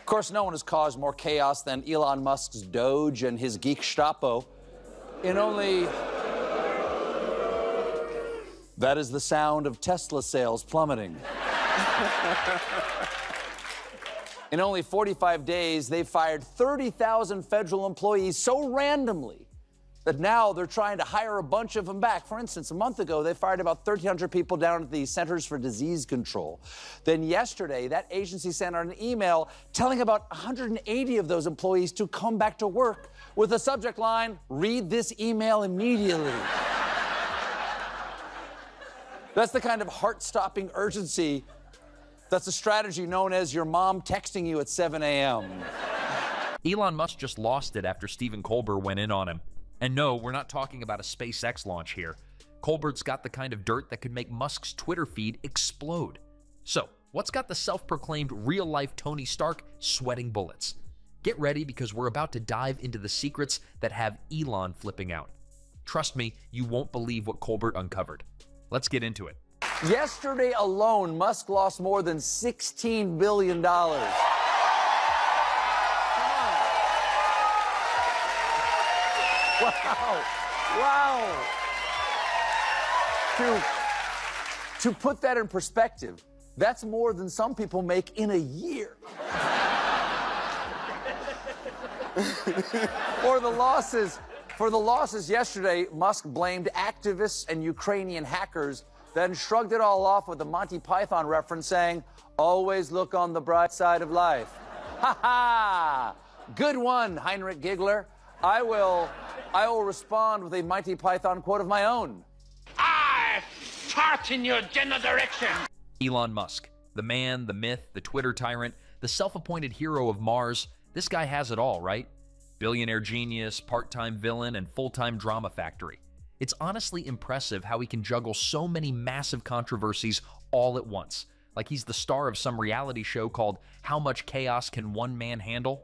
Of course, no one has caused more chaos than Elon Musk's Doge and his geek Gestapo. That is the sound of Tesla sales plummeting. In only 45 days, they fired 30,000 federal employees so randomly that now they're trying to hire a bunch of them back. For instance, a month ago, they fired about 1,300 people down at the Centers for Disease Control. Then yesterday, that agency sent out an email telling about 180 of those employees to come back to work with the subject line, "Read this email immediately." That's the kind of heart-stopping urgency that's a strategy known as your mom texting you at 7 a.m. Elon Musk just lost it after Stephen Colbert went in on him. And no, we're not talking about a SpaceX launch here. Colbert's got the kind of dirt that could make Musk's Twitter feed explode. So, what's got the self-proclaimed real-life Tony Stark sweating bullets? Get ready because we're about to dive into the secrets that have Elon flipping out. Trust me, you won't believe what Colbert uncovered. Let's get into it. Yesterday alone, Musk lost more than $16 billion. Wow. To put that in perspective, that's more than some people make in a year. For the losses yesterday, Musk blamed activists and Ukrainian hackers, then shrugged it all off with a Monty Python reference saying, "Always look on the bright side of life." Ha ha! Good one, Heinrich Giggler. I will respond with a Monty Python quote of my own. I fart in your general direction. Elon Musk, the man, the myth, the Twitter tyrant, the self-appointed hero of Mars. This guy has it all, right? Billionaire genius, part-time villain, and full-time drama factory. It's honestly impressive how he can juggle so many massive controversies all at once. Like he's the star of some reality show called How Much Chaos Can One Man Handle?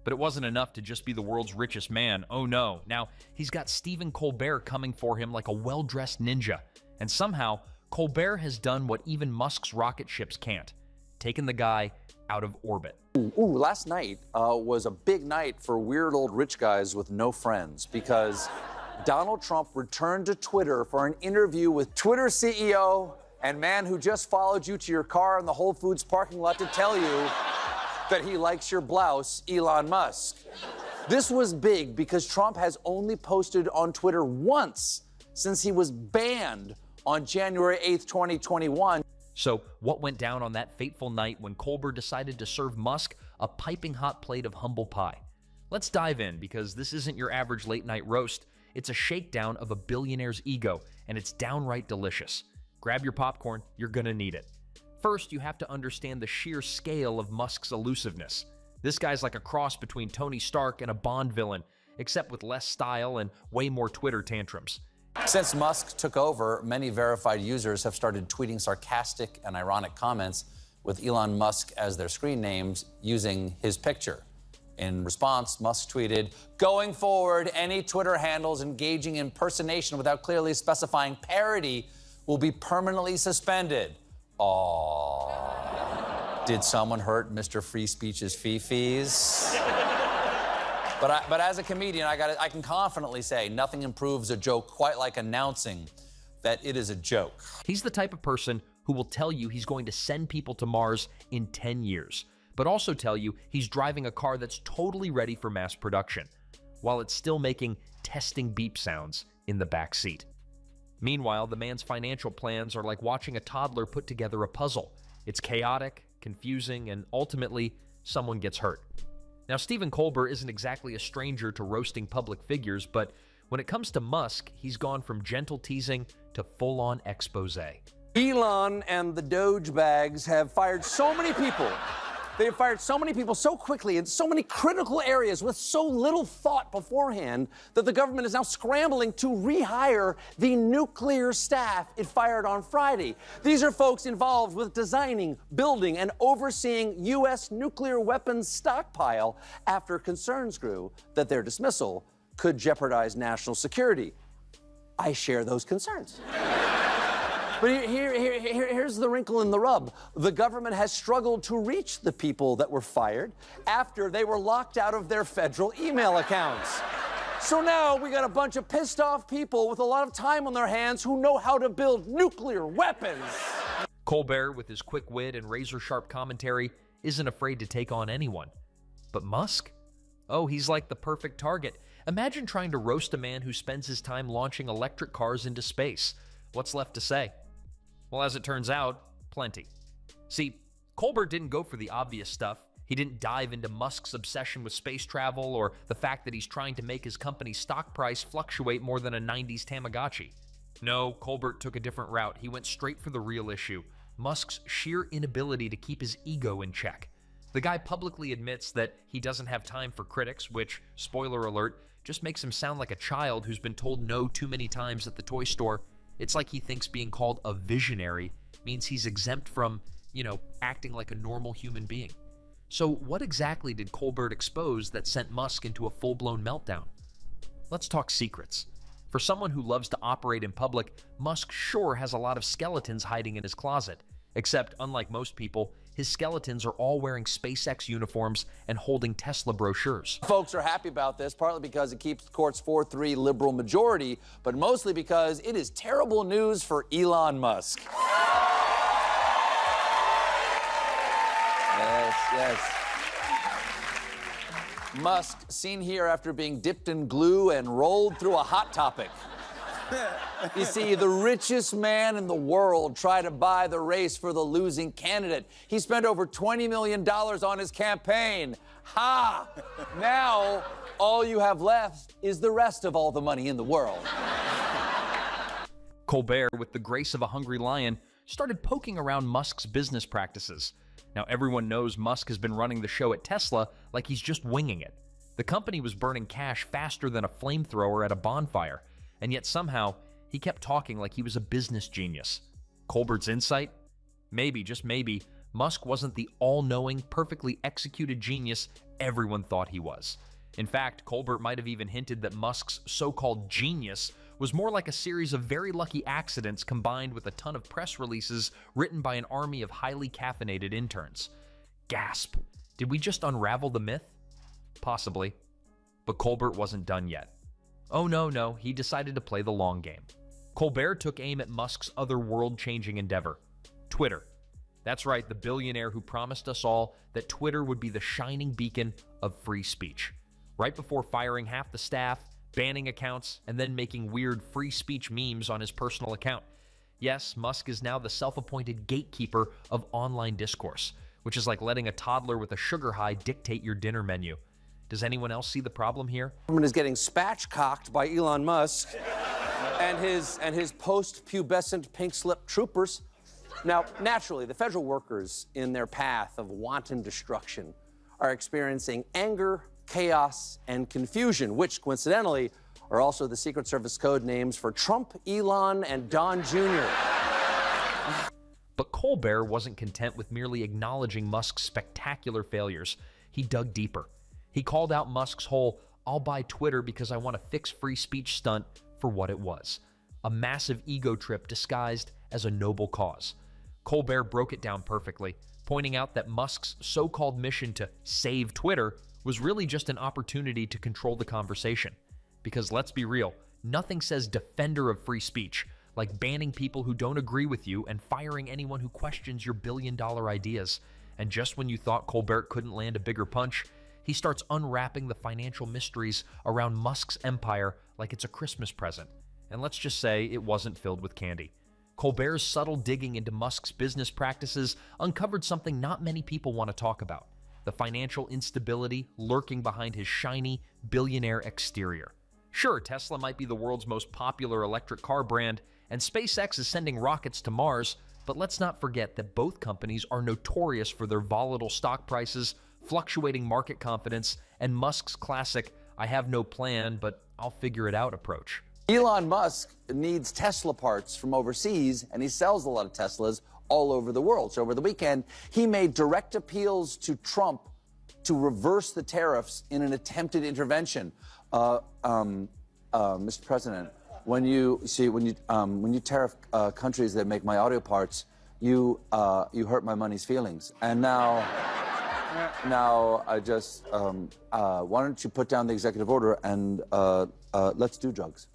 But it wasn't enough to just be the world's richest man. Oh no. Now, he's got Stephen Colbert coming for him like a well-dressed ninja. And somehow, Colbert has done what even Musk's rocket ships can't. Taken the guy out of orbit. Last night was a big night for weird old rich guys with no friends because Donald Trump returned to Twitter for an interview with Twitter CEO and man who just followed you to your car in the Whole Foods parking lot to tell you that he likes your blouse, Elon Musk. This was big because Trump has only posted on Twitter once since he was banned on January 8th, 2021. So what went down on that fateful night when Colbert decided to serve Musk a piping hot plate of humble pie? Let's dive in because this isn't your average late night roast. It's a shakedown of a billionaire's ego, and it's downright delicious. Grab your popcorn, you're gonna need it. First, you have to understand the sheer scale of Musk's elusiveness. This guy's like a cross between Tony Stark and a Bond villain, except with less style and way more Twitter tantrums. Since Musk took over, many verified users have started tweeting sarcastic and ironic comments with Elon Musk as their screen names using his picture. In response, Musk tweeted, "Going forward, any Twitter handles engaging in impersonation without clearly specifying parody will be permanently suspended." Aww. Did someone hurt Mr. Free Speech's fee-fees? But as a comedian, I can confidently say nothing improves a joke quite like announcing that it is a joke. He's the type of person who will tell you he's going to send people to Mars in 10 years, but also tell you he's driving a car that's totally ready for mass production, while it's still making testing beep sounds in the back seat. Meanwhile, the man's financial plans are like watching a toddler put together a puzzle. It's chaotic, confusing, and ultimately, someone gets hurt. Now, Stephen Colbert isn't exactly a stranger to roasting public figures, but when it comes to Musk, he's gone from gentle teasing to full-on expose. Elon and the Doge bags have fired so many people. They have fired so many people so quickly in so many critical areas with so little thought beforehand that the government is now scrambling to rehire the nuclear staff it fired on Friday. These are folks involved with designing, building, and overseeing U.S. nuclear weapons stockpile after concerns grew that their dismissal could jeopardize national security. I share those concerns. But here's the wrinkle in the rub. The government has struggled to reach the people that were fired after they were locked out of their federal email accounts. So now we got a bunch of pissed off people with a lot of time on their hands who know how to build nuclear weapons. Colbert, with his quick wit and razor-sharp commentary, isn't afraid to take on anyone. But Musk? Oh, he's like the perfect target. Imagine trying to roast a man who spends his time launching electric cars into space. What's left to say? Well, as it turns out, plenty. See, Colbert didn't go for the obvious stuff. He didn't dive into Musk's obsession with space travel or the fact that he's trying to make his company's stock price fluctuate more than a 90s Tamagotchi. No, Colbert took a different route. He went straight for the real issue, Musk's sheer inability to keep his ego in check. The guy publicly admits that he doesn't have time for critics, which, spoiler alert, just makes him sound like a child who's been told no too many times at the toy store. It's like he thinks being called a visionary means he's exempt from, acting like a normal human being. So what exactly did Colbert expose that sent Musk into a full-blown meltdown? Let's talk secrets. For someone who loves to operate in public, Musk sure has a lot of skeletons hiding in his closet. Except, unlike most people, his skeletons are all wearing SpaceX uniforms and holding Tesla brochures. Folks are happy about this, partly because it keeps the court's 4-3 liberal majority, but mostly because it is terrible news for Elon Musk. Yes. Musk, seen here after being dipped in glue and rolled through a Hot Topic. You see, the richest man in the world tried to buy the race for the losing candidate. He spent over $20 million on his campaign. Ha! Now, all you have left is the rest of all the money in the world. Colbert, with the grace of a hungry lion, started poking around Musk's business practices. Now, everyone knows Musk has been running the show at Tesla like he's just winging it. The company was burning cash faster than a flamethrower at a bonfire, and yet somehow he kept talking like he was a business genius. Colbert's insight? Maybe, just maybe, Musk wasn't the all-knowing, perfectly executed genius everyone thought he was. In fact, Colbert might have even hinted that Musk's so-called genius was more like a series of very lucky accidents combined with a ton of press releases written by an army of highly caffeinated interns. Gasp! Did we just unravel the myth? Possibly. But Colbert wasn't done yet. Oh no, he decided to play the long game. Colbert took aim at Musk's other world-changing endeavor, Twitter. That's right, the billionaire who promised us all that Twitter would be the shining beacon of free speech. Right before firing half the staff, banning accounts, and then making weird free speech memes on his personal account. Yes, Musk is now the self-appointed gatekeeper of online discourse, which is like letting a toddler with a sugar high dictate your dinner menu. Does anyone else see the problem here? The government is getting spatchcocked by Elon Musk and his post-pubescent pink-slip troopers. Now, naturally, the federal workers in their path of wanton destruction are experiencing anger, chaos, and confusion, which, coincidentally, are also the Secret Service code names for Trump, Elon, and Don Jr. But Colbert wasn't content with merely acknowledging Musk's spectacular failures. He dug deeper. He called out Musk's whole "I'll buy Twitter because I want to fix free speech" stunt for what it was, a massive ego trip disguised as a noble cause. Colbert broke it down perfectly, pointing out that Musk's so-called mission to save Twitter was really just an opportunity to control the conversation. Because let's be real, nothing says defender of free speech like banning people who don't agree with you and firing anyone who questions your billion-dollar ideas. And just when you thought Colbert couldn't land a bigger punch, he starts unwrapping the financial mysteries around Musk's empire like it's a Christmas present. And let's just say it wasn't filled with candy. Colbert's subtle digging into Musk's business practices uncovered something not many people want to talk about: the financial instability lurking behind his shiny, billionaire exterior. Sure, Tesla might be the world's most popular electric car brand, and SpaceX is sending rockets to Mars, but let's not forget that both companies are notorious for their volatile stock prices, fluctuating market confidence, and Musk's classic "I have no plan, but I'll figure it out" approach. Elon Musk needs Tesla parts from overseas, and he sells a lot of Teslas all over the world. So over the weekend, he made direct appeals to Trump to reverse the tariffs in an attempted intervention. Mr. President, when you tariff countries that make my audio parts, you hurt my money's feelings. And now I just why don't you put down the executive order and let's do drugs.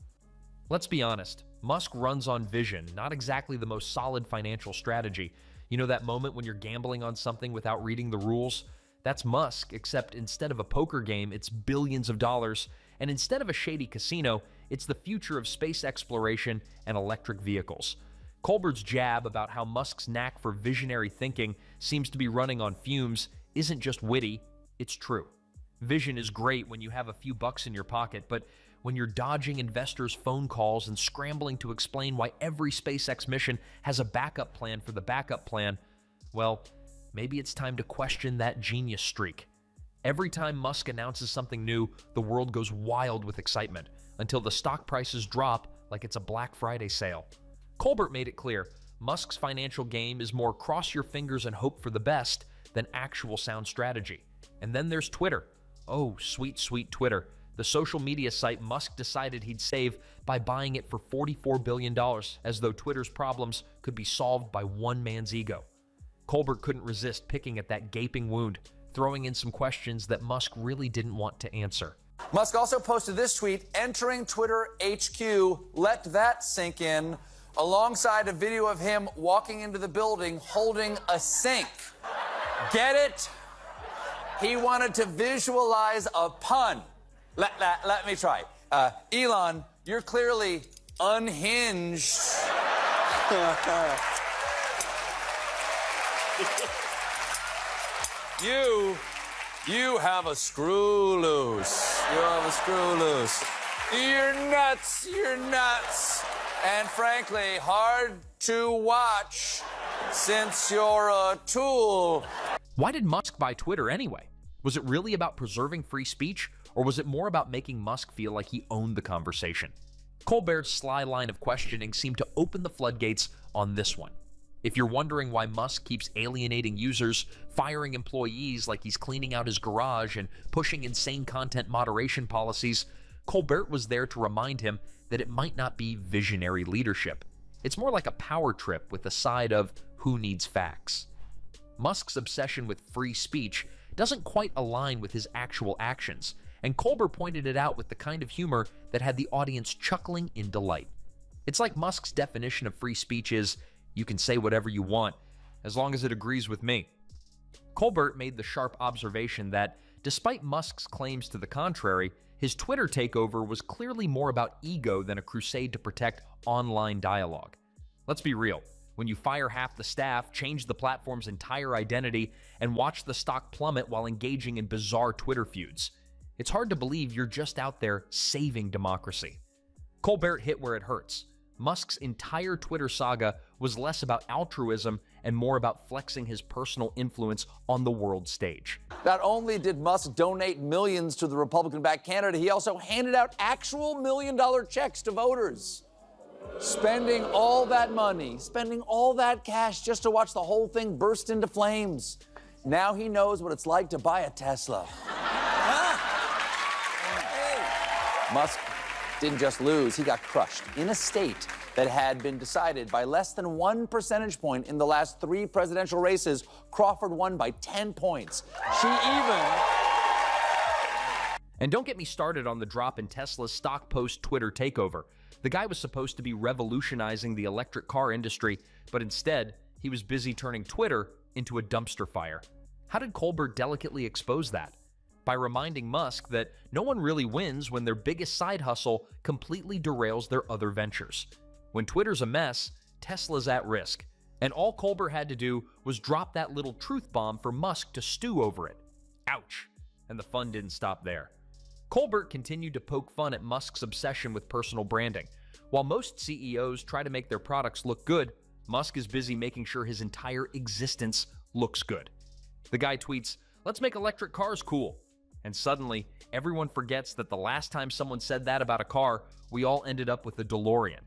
Let's be honest, Musk runs on vision, not exactly the most solid financial strategy. You know that moment when you're gambling on something without reading the rules? That's Musk, except instead of a poker game, it's billions of dollars, and instead of a shady casino, it's the future of space exploration and electric vehicles. Colbert's jab about how Musk's knack for visionary thinking seems to be running on fumes isn't just witty, it's true. Vision is great when you have a few bucks in your pocket, but when you're dodging investors' phone calls and scrambling to explain why every SpaceX mission has a backup plan for the backup plan, well, maybe it's time to question that genius streak. Every time Musk announces something new, the world goes wild with excitement, until the stock prices drop like it's a Black Friday sale. Colbert made it clear, Musk's financial game is more cross your fingers and hope for the best than actual sound strategy. And then there's Twitter. Oh, sweet, sweet Twitter. The social media site Musk decided he'd save by buying it for $44 billion, as though Twitter's problems could be solved by one man's ego. Colbert couldn't resist picking at that gaping wound, throwing in some questions that Musk really didn't want to answer. Musk also posted this tweet, entering Twitter HQ, let that sink in, alongside a video of him walking into the building holding a sink. Get it? He wanted to visualize a pun. Let me try. Elon, you're clearly unhinged. You have a screw loose. You have a screw loose. You're nuts. You're nuts. And frankly, hard to watch since you're a tool. Why did Musk buy Twitter anyway? Was it really about preserving free speech, or was it more about making Musk feel like he owned the conversation? Colbert's sly line of questioning seemed to open the floodgates on this one. If you're wondering why Musk keeps alienating users, firing employees like he's cleaning out his garage, and pushing insane content moderation policies, Colbert was there to remind him that it might not be visionary leadership. It's more like a power trip with a side of who needs facts. Musk's obsession with free speech doesn't quite align with his actual actions, and Colbert pointed it out with the kind of humor that had the audience chuckling in delight. It's like Musk's definition of free speech is, you can say whatever you want, as long as it agrees with me. Colbert made the sharp observation that, despite Musk's claims to the contrary, his Twitter takeover was clearly more about ego than a crusade to protect online dialogue. Let's be real. When you fire half the staff, change the platform's entire identity, and watch the stock plummet while engaging in bizarre Twitter feuds, it's hard to believe you're just out there saving democracy. Colbert hit where it hurts. Musk's entire Twitter saga was less about altruism and more about flexing his personal influence on the world stage. Not only did Musk donate millions to the Republican-backed candidate, he also handed out actual million-dollar checks to voters. Spending all that money, spending all that cash just to watch the whole thing burst into flames. Now he knows what it's like to buy a Tesla. Musk didn't just lose, he got crushed in a state that had been decided by less than 1 percentage point in the last 3 presidential races. Crawford won by 10 points. And don't get me started on the drop in Tesla's stock post-Twitter takeover. The guy was supposed to be revolutionizing the electric car industry, but instead, he was busy turning Twitter into a dumpster fire. How did Colbert delicately expose that? By reminding Musk that no one really wins when their biggest side hustle completely derails their other ventures. When Twitter's a mess, Tesla's at risk. And all Colbert had to do was drop that little truth bomb for Musk to stew over it. Ouch. And the fun didn't stop there. Colbert continued to poke fun at Musk's obsession with personal branding. While most CEOs try to make their products look good, Musk is busy making sure his entire existence looks good. The guy tweets, "Let's make electric cars cool." And suddenly, everyone forgets that the last time someone said that about a car, we all ended up with a DeLorean.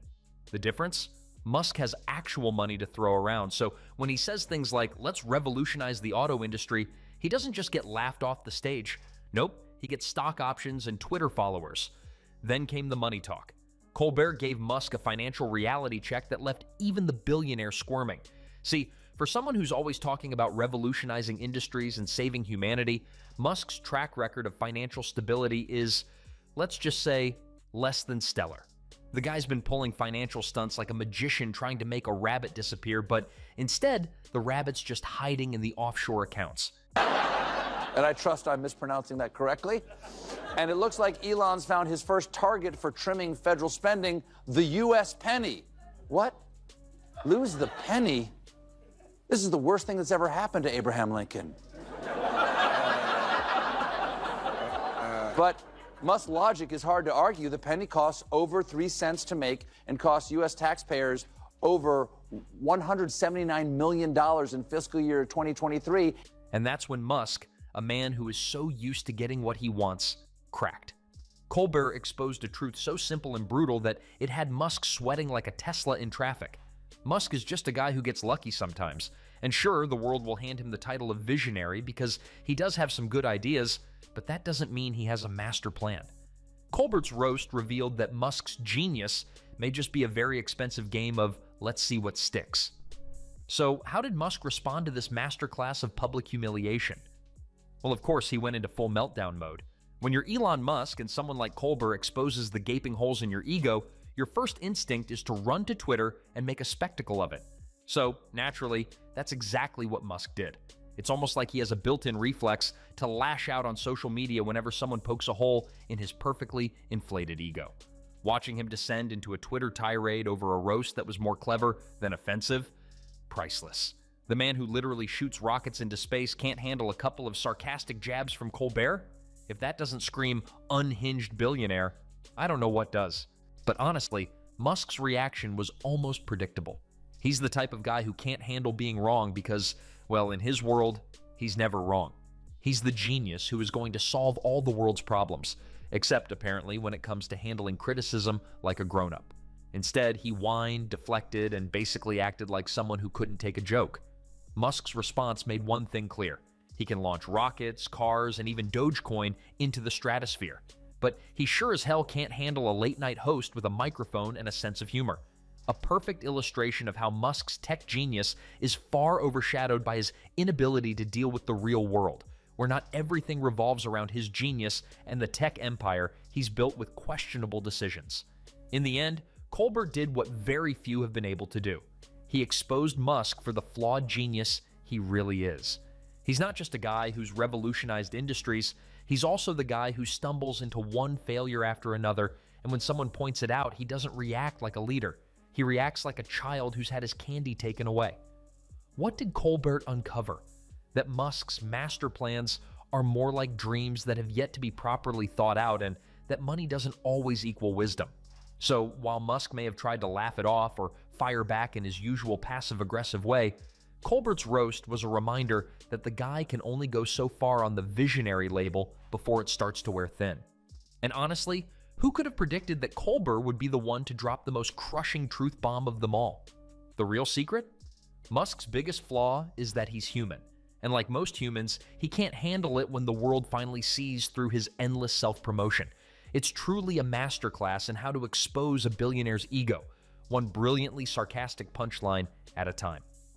The difference? Musk has actual money to throw around, so when he says things like, "Let's revolutionize the auto industry," he doesn't just get laughed off the stage. Nope, he gets stock options and Twitter followers. Then came the money talk. Colbert gave Musk a financial reality check that left even the billionaire squirming. See, for someone who's always talking about revolutionizing industries and saving humanity, Musk's track record of financial stability is, let's just say, less than stellar. The guy's been pulling financial stunts like a magician trying to make a rabbit disappear, but instead, the rabbit's just hiding in the offshore accounts. And I trust I'm mispronouncing that correctly. And it looks like Elon's found his first target for trimming federal spending, the U.S. penny. What? Lose the penny? This is the worst thing that's ever happened to Abraham Lincoln. But Musk's logic is hard to argue. The penny costs over 3 cents to make and costs U.S. taxpayers over $179 million in fiscal year 2023. And that's when Musk, a man who is so used to getting what he wants, cracked. Colbert exposed a truth so simple and brutal that it had Musk sweating like a Tesla in traffic. Musk is just a guy who gets lucky sometimes. And sure, the world will hand him the title of visionary because he does have some good ideas, but that doesn't mean he has a master plan. Colbert's roast revealed that Musk's genius may just be a very expensive game of let's see what sticks. So how did Musk respond to this masterclass of public humiliation? Well, of course, he went into full meltdown mode. When you're Elon Musk and someone like Colbert exposes the gaping holes in your ego, your first instinct is to run to Twitter and make a spectacle of it. So, naturally, that's exactly what Musk did. It's almost like he has a built-in reflex to lash out on social media whenever someone pokes a hole in his perfectly inflated ego. Watching him descend into a Twitter tirade over a roast that was more clever than offensive? Priceless. The man who literally shoots rockets into space can't handle a couple of sarcastic jabs from Colbert? If that doesn't scream unhinged billionaire, I don't know what does. But honestly, Musk's reaction was almost predictable. He's the type of guy who can't handle being wrong because, well, in his world, he's never wrong. He's the genius who is going to solve all the world's problems, except apparently when it comes to handling criticism like a grown-up. Instead, he whined, deflected, and basically acted like someone who couldn't take a joke. Musk's response made one thing clear. He can launch rockets, cars, and even Dogecoin into the stratosphere. But he sure as hell can't handle a late-night host with a microphone and a sense of humor. A perfect illustration of how Musk's tech genius is far overshadowed by his inability to deal with the real world, where not everything revolves around his genius and the tech empire he's built with questionable decisions. In the end, Colbert did what very few have been able to do. He exposed Musk for the flawed genius he really is. He's not just a guy who's revolutionized industries, he's also the guy who stumbles into one failure after another, and when someone points it out, he doesn't react like a leader. He reacts like a child who's had his candy taken away. What did Colbert uncover? That Musk's master plans are more like dreams that have yet to be properly thought out, and that money doesn't always equal wisdom. So while Musk may have tried to laugh it off or fire back in his usual passive-aggressive way, Colbert's roast was a reminder that the guy can only go so far on the visionary label before it starts to wear thin. And honestly, who could have predicted that Colbert would be the one to drop the most crushing truth bomb of them all? The real secret? Musk's biggest flaw is that he's human. And like most humans, he can't handle it when the world finally sees through his endless self-promotion. It's truly a masterclass in how to expose a billionaire's ego, one brilliantly sarcastic punchline at a time.